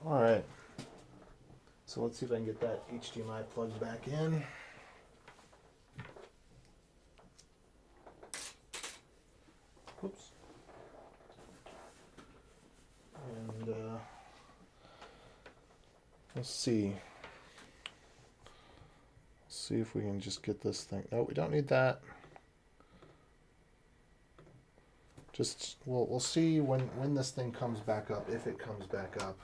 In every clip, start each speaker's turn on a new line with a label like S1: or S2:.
S1: All right. So let's see if I can get that HDMI plugged back in. Oops. And let's see. See if we can just get this thing. No, we don't need that. Just we'll see when this thing comes back up, if it comes back up.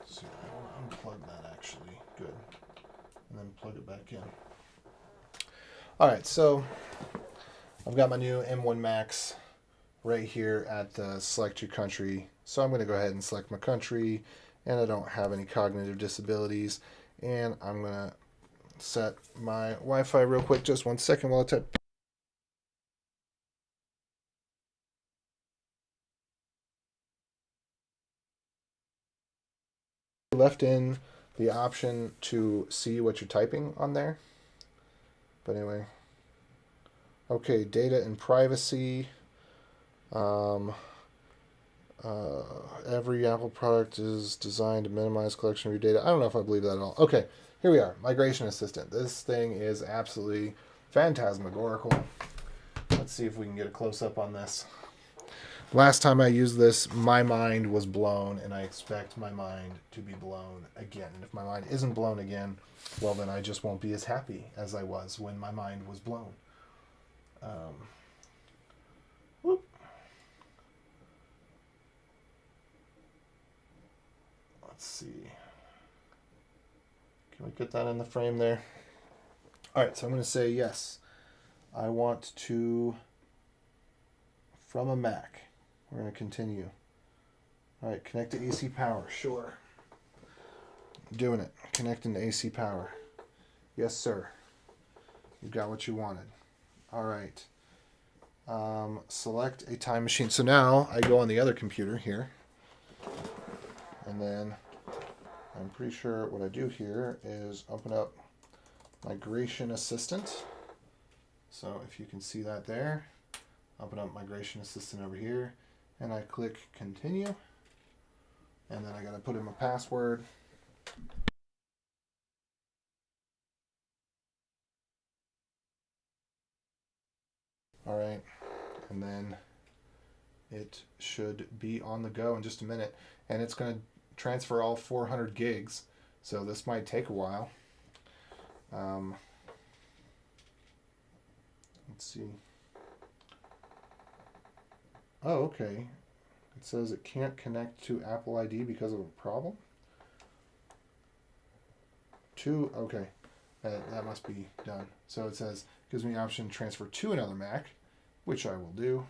S1: Let's see. I want to unplug that actually. Good. And then plug it back in. All right, so I've got my new M1 Max right here at select your country. So I'm going to go ahead and select my country, and I don't have any cognitive disabilities. And I'm going to set my Wi-Fi real quick. Just 1 second while I type. Left in the option to see what you're typing on there. But anyway. Okay, data and privacy. Every Apple product is designed to minimize collection of your data. I don't know if I believe that at all. Okay, here we are. Migration Assistant. This thing is absolutely phantasmagorical. Let's see if we can get a close-up on this. Last time I used this, my mind was blown, and I expect my mind to be blown again. And if my mind isn't blown again, well, then I just won't be as happy as I was when my mind was blown. Whoop. Let's see. Can we get that in the frame there? All right, so I'm going to say yes. I want to, from a Mac. We're going to continue. All right, connect to AC power. Sure. Doing it. Connecting to AC power. Yes, sir. You got what you wanted. All right. Select a time machine. So now I go on the other computer here. And then I'm pretty sure what I do here is open up Migration Assistant. So if you can see that there, open up Migration Assistant over here. And I click continue. And then I got to put in my password. All right. And then it should be on the go in just a minute. And it's going to transfer all 400 gigs. So this might take a while. Let's see. Oh, okay. It says it can't connect to Apple ID because of a problem. Okay. That must be done. So it says, gives me the option to transfer to another Mac, which I will do.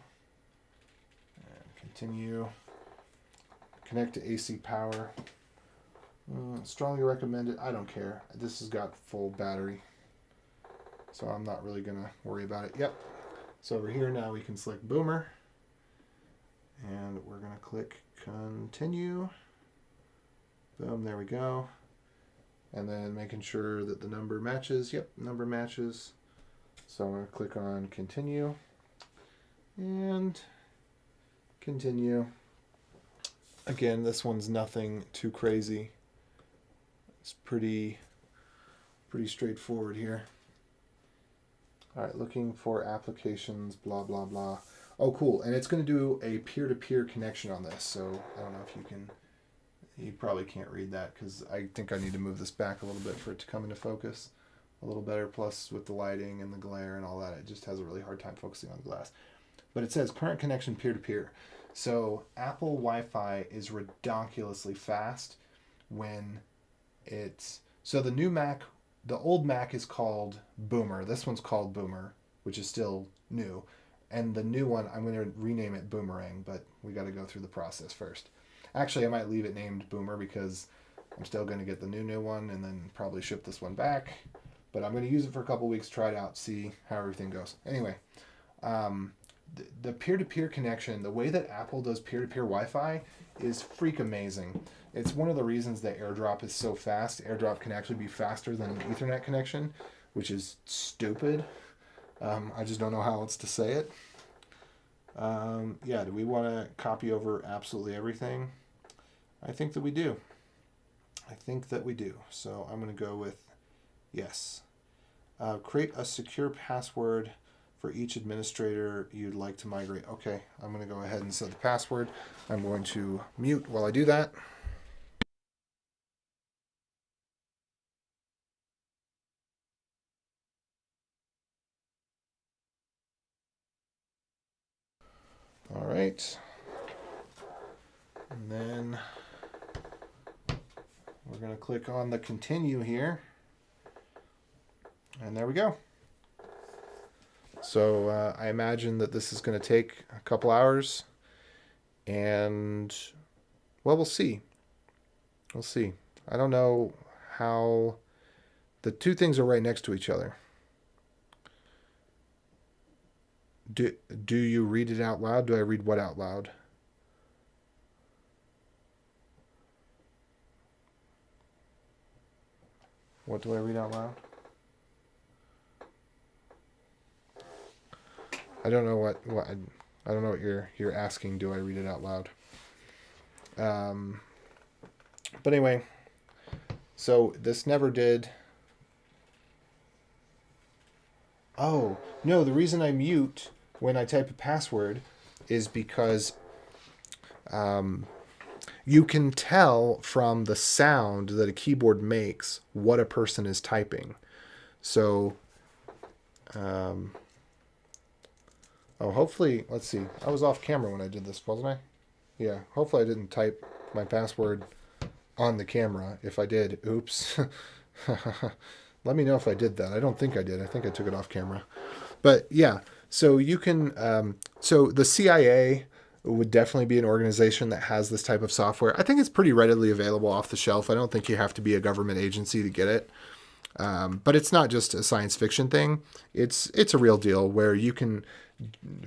S1: And continue. Connect to AC power. Strongly recommended. I don't care. This has got full battery. So I'm not really going to worry about it. Yep. So over here now we can select Boomer. And we're going to click continue. Boom, there we go. And then making sure that the number matches. Yep, number matches. So I'm going to click on continue. And continue. Again, this one's nothing too crazy. It's pretty straightforward here. All right, looking for applications, blah, blah, blah. Oh, cool. And it's going to do a peer-to-peer connection on this. So I don't know if you can, you probably can't read that because I think I need to move this back a little bit for it to come into focus a little better. Plus with the lighting and the glare and all that, it just has a really hard time focusing on the glass. But it says current connection peer-to-peer. So Apple Wi-Fi is ridiculously fast when it's, so the new Mac, the old Mac is called Boomer. This one's called Boomer, which is still new. And the new one, I'm going to rename it Boomerang, but we got to go through the process first. Actually, I might leave it named Boomer because I'm still going to get the new one and then probably ship this one back. But I'm going to use it for a couple weeks, try it out, see how everything goes. Anyway, the peer-to-peer connection, the way that Apple does peer-to-peer Wi-Fi is freak amazing. It's one of the reasons that AirDrop is so fast. AirDrop can actually be faster than an Ethernet connection, which is stupid. I just don't know how else to say it. Yeah, do we want to copy over absolutely everything? I think that we do. I think that we do. So I'm going to go with yes. Create a secure password for each administrator you'd like to migrate. Okay, I'm going to go ahead and set the password. I'm going to mute while I do that. All right. And then we're going to click on the continue here. And there we go. So I imagine that this is going to take a couple hours. And, well, we'll see. We'll see. I don't know how the two things are right next to each other. Do you read it out loud? Do I read what out loud? What do I read out loud? I don't know what I don't know what you're asking. Do I read it out loud? But anyway, so this never did. Oh no, the reason I mute when I type a password is because you can tell from the sound that a keyboard makes what a person is typing. So, oh, hopefully, let's see. I was off camera when I did this, wasn't I? Yeah, hopefully I didn't type my password on the camera. If I did, oops. Let me know if I did that. I don't think I did. I think I took it off camera. But yeah, so you can, so the CIA would definitely be an organization that has this type of software. I think it's pretty readily available off the shelf. I don't think you have to be a government agency to get it. But it's not just a science fiction thing. It's a real deal where you can,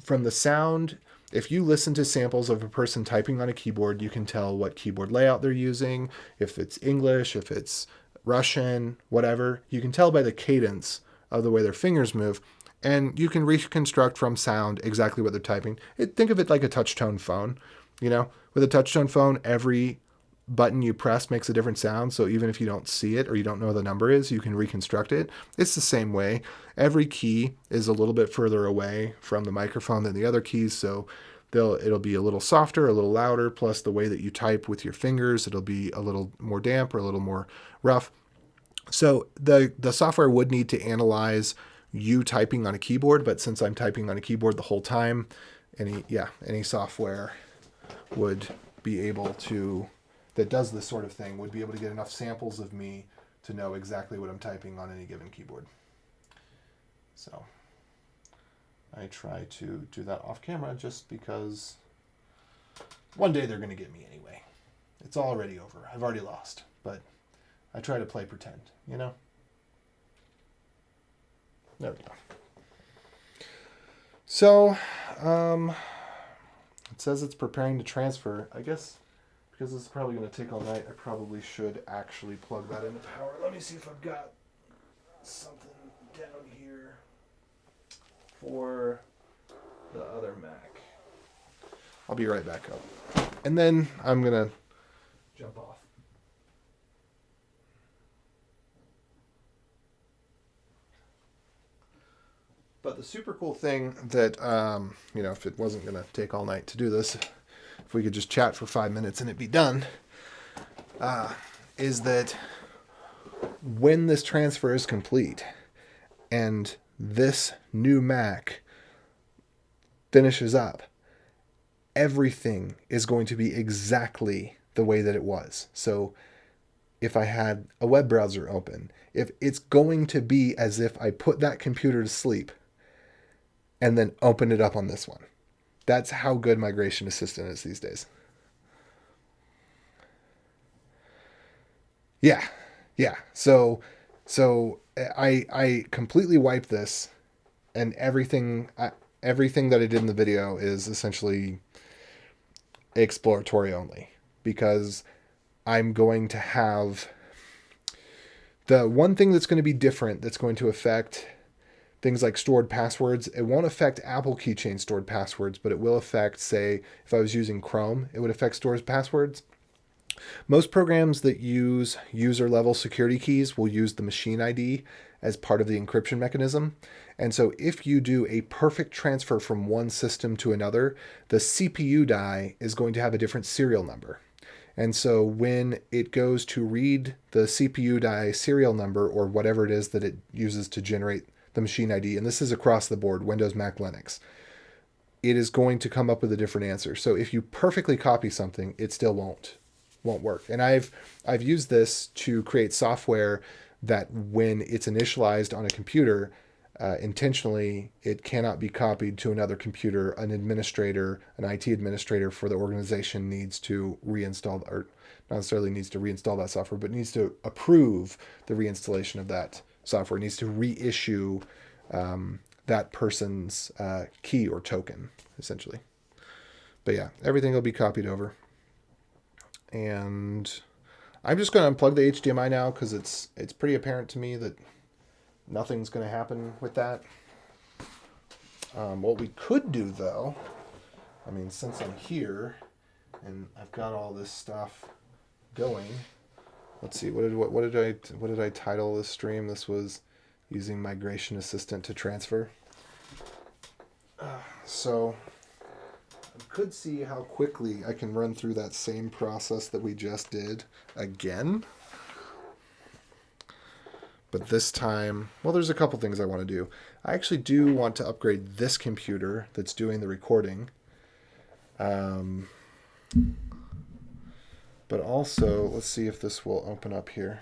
S1: from the sound, if you listen to samples of a person typing on a keyboard, you can tell what keyboard layout they're using, if it's English, if it's Russian, whatever. You can tell by the cadence of the way their fingers move, and you can reconstruct from sound exactly what they're typing. Think of it like a touch-tone phone. You know, with a touch-tone phone, every button you press makes a different sound. So even if you don't see it or you don't know what the number is, you can reconstruct it. It's the same way. Every key is a little bit further away from the microphone than the other keys. So it'll be a little softer, a little louder, plus the way that you type with your fingers, it'll be a little more damp or a little more rough. So the software would need to analyze you typing on a keyboard, but since I'm typing on a keyboard the whole time, any software would be able to, that does this sort of thing, would be able to get enough samples of me to know exactly what I'm typing on any given keyboard. So I try to do that off camera just because one day they're going to get me anyway. It's already over. I've already lost, but I try to play pretend, you know? There we go. So, it says it's preparing to transfer. I guess because this is probably going to take all night, I probably should actually plug that into power. Let me see if I've got something down here for the other Mac. I'll be right back up. And then I'm going to jump off. But the super cool thing that, if it wasn't going to take all night to do this, if we could just chat for 5 minutes and it be done, is that when this transfer is complete and this new Mac finishes up, everything is going to be exactly the way that it was. So if I had a web browser open, if it's going to be as if I put that computer to sleep and then open it up on this one. That's how good Migration Assistant is these days. Yeah. So I completely wiped this, and everything that I did in the video is essentially exploratory only, because I'm going to have the one thing that's going to be different, that's going to affect things like stored passwords. It won't affect Apple Keychain stored passwords, but it will affect, say, if I was using Chrome, it would affect stored passwords. Most programs that use user level security keys will use the machine ID as part of the encryption mechanism. And so if you do a perfect transfer from one system to another, the CPU die is going to have a different serial number. And so when it goes to read the CPU die serial number, or whatever it is that it uses to generate the machine ID, and this is across the board, Windows, Mac, Linux, it is going to come up with a different answer. So if you perfectly copy something, it still won't work. And I've used this to create software that when it's initialized on a computer, intentionally, it cannot be copied to another computer. An administrator, an IT administrator for the organization needs to reinstall, or not necessarily needs to reinstall that software, but needs to approve the reinstallation of that software, needs to reissue that person's key or token, essentially. But yeah, everything will be copied over. And I'm just going to unplug the HDMI now because it's pretty apparent to me that nothing's going to happen with that. What we could do, though, I mean, since I'm here and I've got all this stuff going, let's see, what did I title this stream? This was using Migration Assistant to transfer. So I could see how quickly I can run through that same process that we just did again. But this time, well, there's a couple things I want to do. I actually do want to upgrade this computer that's doing the recording. But also, let's see if this will open up here.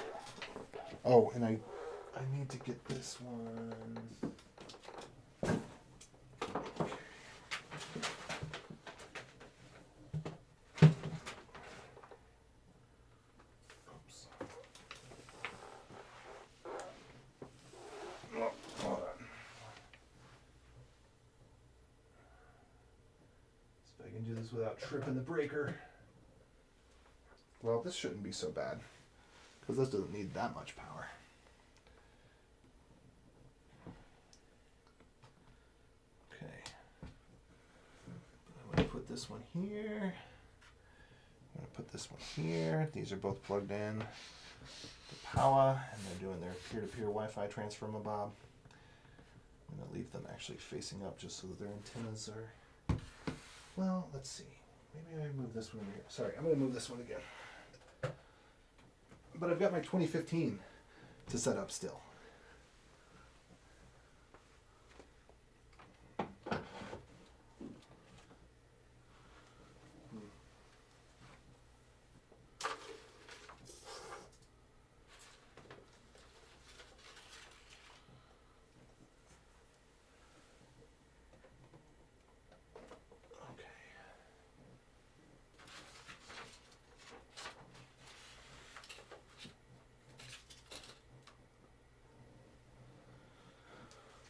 S1: Oh, and I need to get this one. Do this without tripping the breaker. Well, this shouldn't be so bad because this doesn't need that much power. Okay. I'm going to put this one here. I'm going to put this one here. These are both plugged in to power, and they're doing their peer-to-peer Wi-Fi transfer, Bob. I'm going to leave them actually facing up just so that their antennas are... Well, let's see. Maybe I move this one over here. Sorry, I'm going to move this one again. But I've got my 2015 to set up still.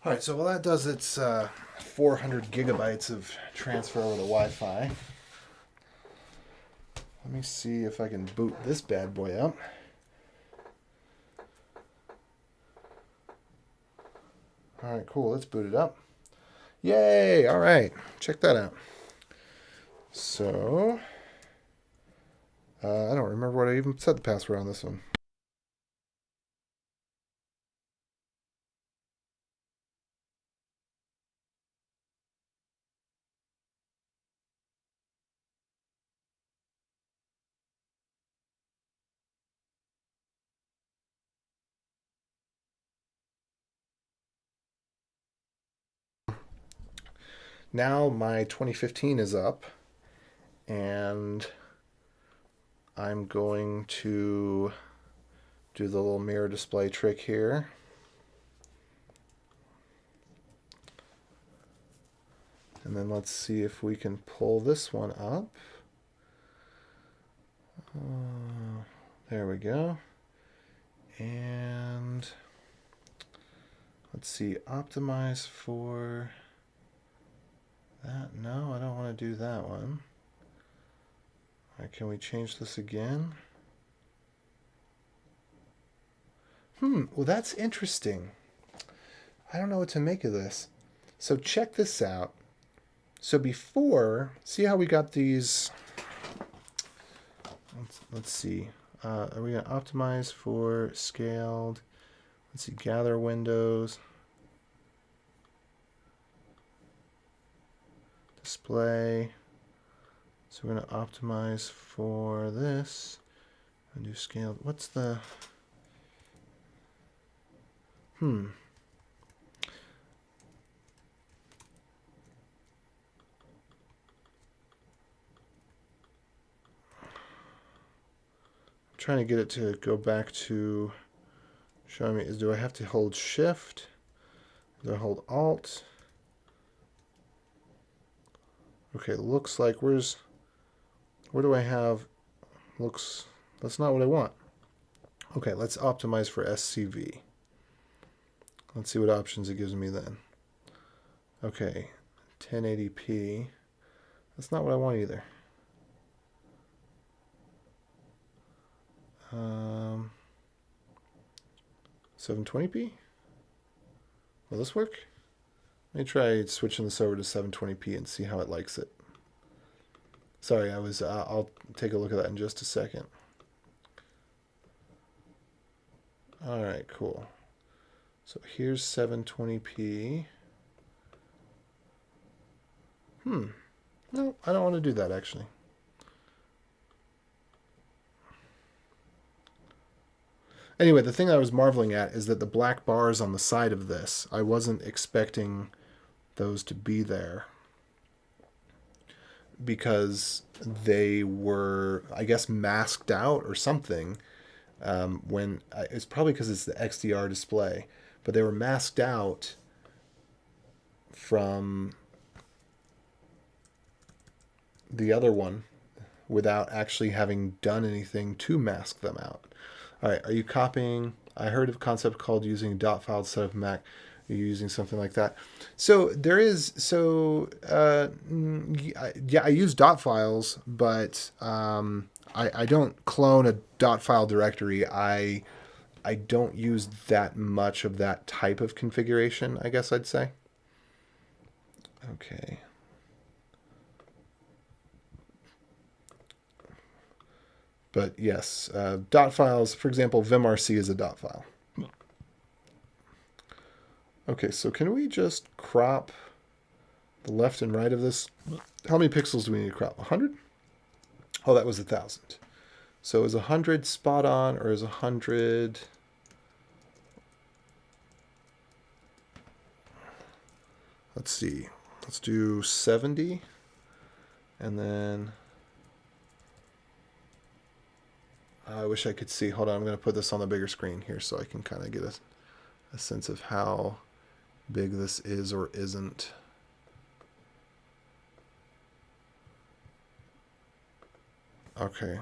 S1: All right, so while that does its 400 gigabytes of transfer over the Wi-Fi, let me see if I can boot this bad boy up. All right, cool. Let's boot it up. Yay! All right, check that out. So, I don't remember what I even set the password on this one. Now my 2015 is up, and I'm going to do the little mirror display trick here. And then let's see if we can pull this one up. There we go. And let's see, optimize for that. No, I don't want to do that one. All right, can we change this again? Well, that's interesting. I don't know what to make of this. So check this out. So before, see how we got these. Let's see. Are we going to optimize for scaled? Let's see, gather windows. Display. So we're going to optimize for this and do scaled. What's the... I'm trying to get it to go back to showing me. Do I have to hold Shift? Do I hold Alt? Okay, looks like where do I have? Looks, that's not what I want. Okay, let's optimize for SCV. Let's see what options it gives me then. Okay, 1080p. That's not what I want either. 720p? Will this work? Let me try switching this over to 720p and see how it likes it. Sorry, I'll take a look at that in just a second. All right, cool. So here's 720p. No, I don't want to do that actually. Anyway, the thing I was marveling at is that the black bars on the side of this, I wasn't expecting those to be there because they were, I guess, masked out or something. It's probably because it's the XDR display, but they were masked out from the other one without actually having done anything to mask them out. All right, are you copying? I heard of a concept called using dot file instead of Mac. Are you using something like that? So there is, yeah, I use dot files, but I don't clone a dot file directory. I don't use that much of that type of configuration, I guess I'd say. Okay. But yes, dot files, for example, vimrc is a dot file. Okay, so can we just crop the left and right of this? How many pixels do we need to crop? 100? Oh, that was 1,000. So is 100 spot on, or is 100... Let's see. Let's do 70. And then... I wish I could see. Hold on, I'm going to put this on the bigger screen here so I can kind of get a sense of how big this is or isn't. Okay.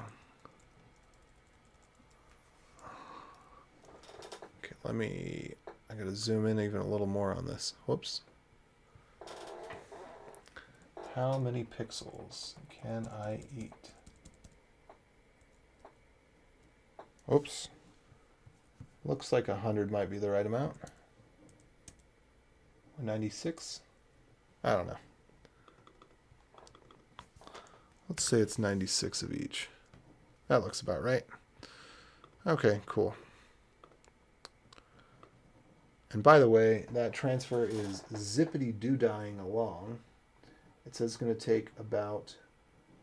S1: Okay, I got to zoom in even a little more on this. Whoops. How many pixels can I eat? Oops. Looks like 100 might be the right amount. Or 96? I don't know. Let's say it's 96 of each. That looks about right. Okay, cool. And by the way, that transfer is zippity-doo-dying along. It says it's going to take about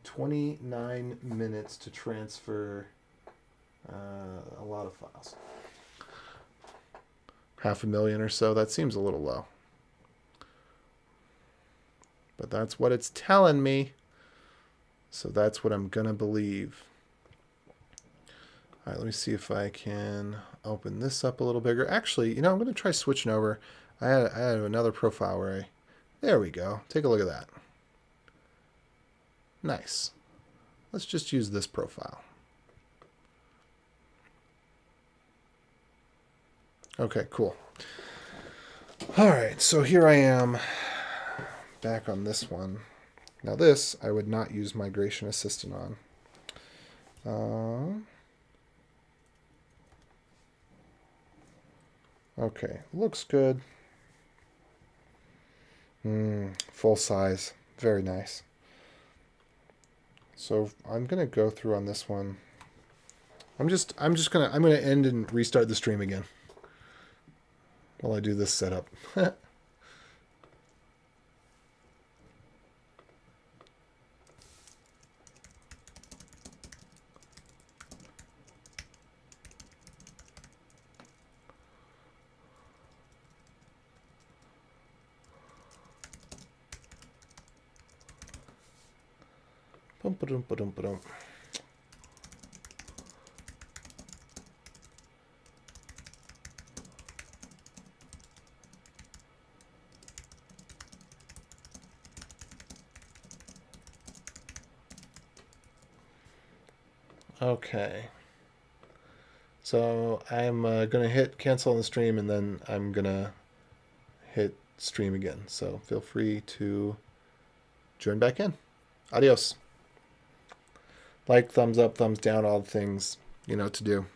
S1: 29 minutes to transfer a lot of files. 500,000 or so. That seems a little low. But that's what it's telling me. So that's what I'm going to believe. All right, let me see if I can open this up a little bigger. Actually, you know, I'm going to try switching over. I had another profile where there we go. Take a look at that. Nice. Let's just use this profile. Okay, cool. All right, so here I am back on this one. Now this, I would not use Migration Assistant on. Okay, looks good. Full size. Very nice. So I'm gonna go through on this one. I'm gonna end and restart the stream again while I do this setup. Okay. So I'm going to hit cancel on the stream and then I'm going to hit stream again. So feel free to join back in. Adios. Like, thumbs up, thumbs down, all the things you know what to do.